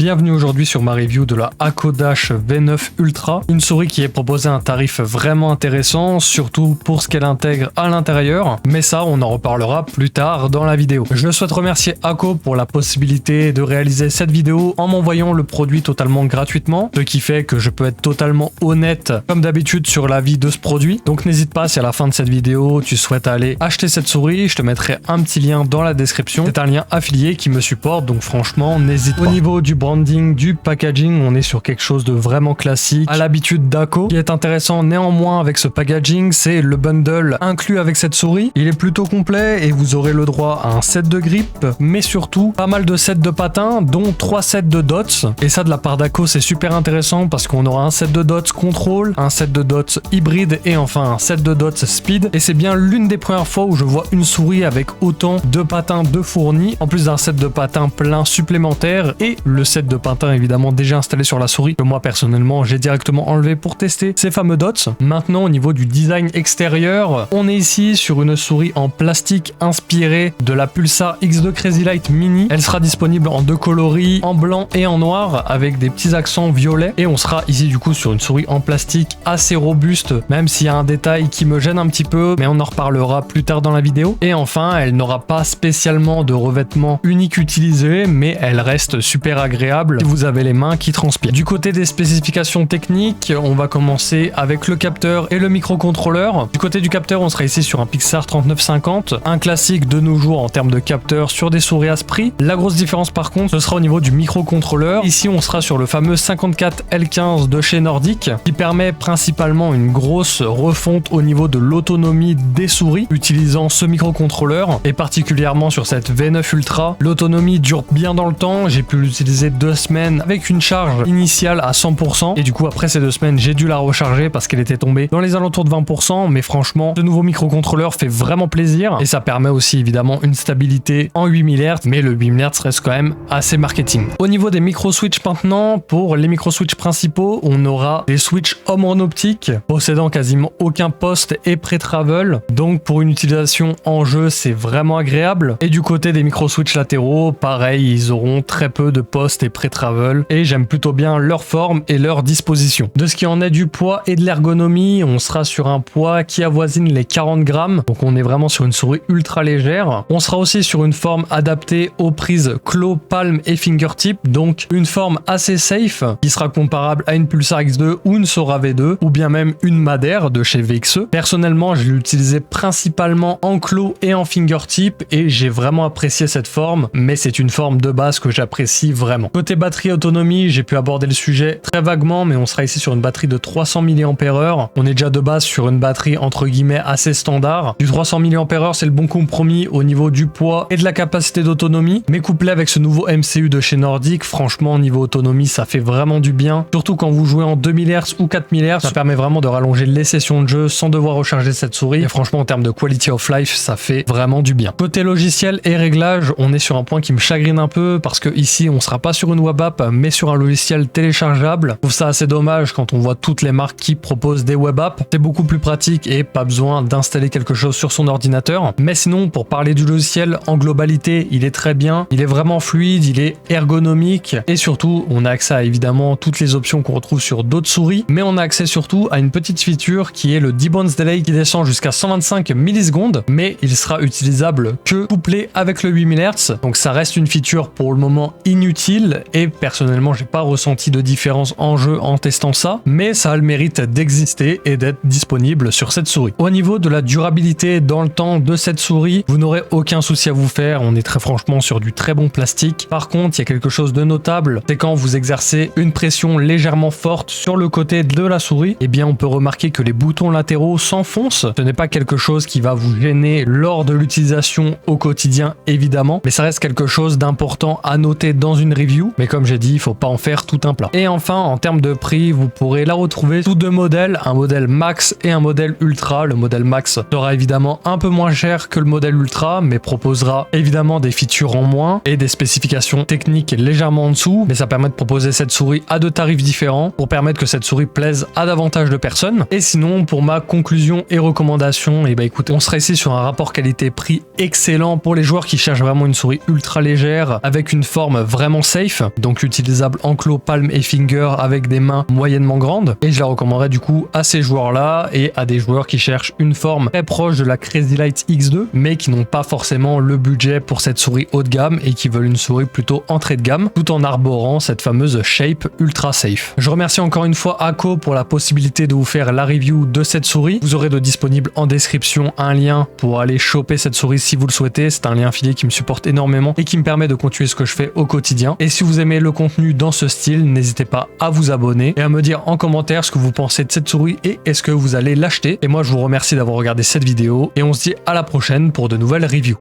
Bienvenue aujourd'hui sur ma review de la Akodash V9 Ultra, une souris qui est proposée à un tarif vraiment intéressant, surtout pour ce qu'elle intègre à l'intérieur, mais ça on en reparlera plus tard dans la vidéo. Je souhaite remercier Ako pour la possibilité de réaliser cette vidéo en m'envoyant le produit totalement gratuitement, ce qui fait que je peux être totalement honnête comme d'habitude sur l'avis de ce produit. Donc n'hésite pas, si à la fin de cette vidéo tu souhaites aller acheter cette souris, je te mettrai un petit lien dans la description. C'est un lien affilié qui me supporte, donc franchement n'hésite pas. Au niveau du branding, du packaging, on est sur quelque chose de vraiment classique, à l'habitude d'Ako. Ce qui est intéressant néanmoins avec ce packaging, c'est le bundle inclus avec cette souris. Il est plutôt complet et vous aurez le droit à un set de grip, mais surtout pas mal de sets de patins, dont 3 sets de dots. Et ça, de la part d'Ako, c'est super intéressant parce qu'on aura un set de dots contrôle, un set de dots hybride et enfin un set de dots speed. Et c'est bien l'une des premières fois où je vois une souris avec autant de patins de fournis, en plus d'un set de patins plein supplémentaire et le set de patins évidemment déjà installé sur la souris, que moi personnellement j'ai directement enlevé pour tester ces fameux dots. Maintenant, au niveau du design extérieur, on est ici sur une souris en plastique inspirée de la Pulsar X2 Crazy Light Mini. Elle sera disponible en deux coloris, en blanc et en noir, avec des petits accents violets. Et on sera ici du coup sur une souris en plastique assez robuste, même s'il y a un détail qui me gêne un petit peu, mais on en reparlera plus tard dans la vidéo. Et enfin, elle n'aura pas spécialement de revêtement unique utilisé, mais elle reste super agréable si vous avez les mains qui transpirent. Du côté des spécifications techniques, on va commencer avec le capteur et le microcontrôleur. Du côté du capteur, on sera ici sur un Pixar 3950, un classique de nos jours en termes de capteur sur des souris à ce prix. La grosse différence par contre, ce sera au niveau du microcontrôleur. Ici, on sera sur le fameux 54L15 de chez Nordic, qui permet principalement une grosse refonte au niveau de l'autonomie des souris utilisant ce microcontrôleur, et particulièrement sur cette V9 Ultra. L'autonomie dure bien dans le temps, j'ai pu l'utiliser 2 semaines avec une charge initiale à 100%, et du coup après ces 2 semaines j'ai dû la recharger parce qu'elle était tombée dans les alentours de 20%, mais franchement ce nouveau microcontrôleur fait vraiment plaisir, et ça permet aussi évidemment une stabilité en 8000 Hz, mais le 8000 Hz reste quand même assez marketing. Au niveau des micro-switch maintenant, pour les micro-switch principaux, on aura des switch homme en optique, possédant quasiment aucun poste et pré-travel, donc pour une utilisation en jeu c'est vraiment agréable. Et du côté des micro-switch latéraux, pareil, ils auront très peu de postes et pré-travel, et j'aime plutôt bien leur forme et leur disposition. De ce qui en est du poids et de l'ergonomie, on sera sur un poids qui avoisine les 40 grammes, donc on est vraiment sur une souris ultra légère. On sera aussi sur une forme adaptée aux prises claw, palme et fingertip, donc une forme assez safe qui sera comparable à une Pulsar X2 ou une Sora V2 ou bien même une Madère de chez VXE. Personnellement, je l'ai utilisé principalement en claw et en fingertip et j'ai vraiment apprécié cette forme, mais c'est une forme de base que j'apprécie vraiment. Côté batterie autonomie, j'ai pu aborder le sujet très vaguement, mais on sera ici sur une batterie de 300 mAh. On est déjà de base sur une batterie entre guillemets assez standard. Du 300 mAh, c'est le bon compromis au niveau du poids et de la capacité d'autonomie, mais couplé avec ce nouveau MCU de chez Nordic, franchement niveau autonomie ça fait vraiment du bien, surtout quand vous jouez en 2000 Hz ou 4000 Hz, ça permet vraiment de rallonger les sessions de jeu sans devoir recharger cette souris, et franchement en termes de quality of life ça fait vraiment du bien. Côté logiciel et réglage, on est sur un point qui me chagrine un peu parce que ici on sera pas sur une web app mais sur un logiciel téléchargeable. Je trouve ça assez dommage quand on voit toutes les marques qui proposent des web apps, c'est beaucoup plus pratique et pas besoin d'installer quelque chose sur son ordinateur. Mais sinon, pour parler du logiciel en globalité, il est très bien, il est vraiment fluide, il est ergonomique, et surtout on a accès à évidemment toutes les options qu'on retrouve sur d'autres souris, mais on a accès surtout à une petite feature qui est le debounce delay qui descend jusqu'à 125 millisecondes, mais il sera utilisable que couplé avec le 8000 Hz, donc ça reste une feature pour le moment inutile, et personnellement j'ai pas ressenti de différence en jeu en testant ça, mais ça a le mérite d'exister et d'être disponible sur cette souris. Au niveau de la durabilité dans le temps de cette souris, vous n'aurez aucun souci à vous faire, on est très franchement sur du très bon plastique. Par contre, il y a quelque chose de notable, c'est quand vous exercez une pression légèrement forte sur le côté de la souris, et bien on peut remarquer que les boutons latéraux s'enfoncent. Ce n'est pas quelque chose qui va vous gêner lors de l'utilisation au quotidien évidemment, mais ça reste quelque chose d'important à noter dans une review, mais comme j'ai dit, il faut pas en faire tout un plat. Et enfin, en termes de prix, vous pourrez la retrouver sous 2 modèles, un modèle Max et un modèle Ultra. Le modèle Max sera évidemment un peu moins cher que le modèle Ultra, mais proposera évidemment des features en moins et des spécifications techniques légèrement en dessous, mais ça permet de proposer cette souris à 2 tarifs différents pour permettre que cette souris plaise à davantage de personnes. Et sinon, pour ma conclusion et recommandation, et bah écoutez, on sera ici sur un rapport qualité-prix excellent pour les joueurs qui cherchent vraiment une souris ultra légère avec une forme vraiment safe. Safe, donc utilisable en claw, palme et finger avec des mains moyennement grandes, et je la recommanderais du coup à ces joueurs-là et à des joueurs qui cherchent une forme très proche de la Crazy Light X2, mais qui n'ont pas forcément le budget pour cette souris haut de gamme et qui veulent une souris plutôt entrée de gamme, tout en arborant cette fameuse shape ultra safe. Je remercie encore une fois Ako pour la possibilité de vous faire la review de cette souris. Vous aurez de disponible en description un lien pour aller choper cette souris si vous le souhaitez. C'est un lien affilié qui me supporte énormément et qui me permet de continuer ce que je fais au quotidien. Et si vous aimez le contenu dans ce style, n'hésitez pas à vous abonner et à me dire en commentaire ce que vous pensez de cette souris et est-ce que vous allez l'acheter. Et moi je vous remercie d'avoir regardé cette vidéo et on se dit à la prochaine pour de nouvelles reviews.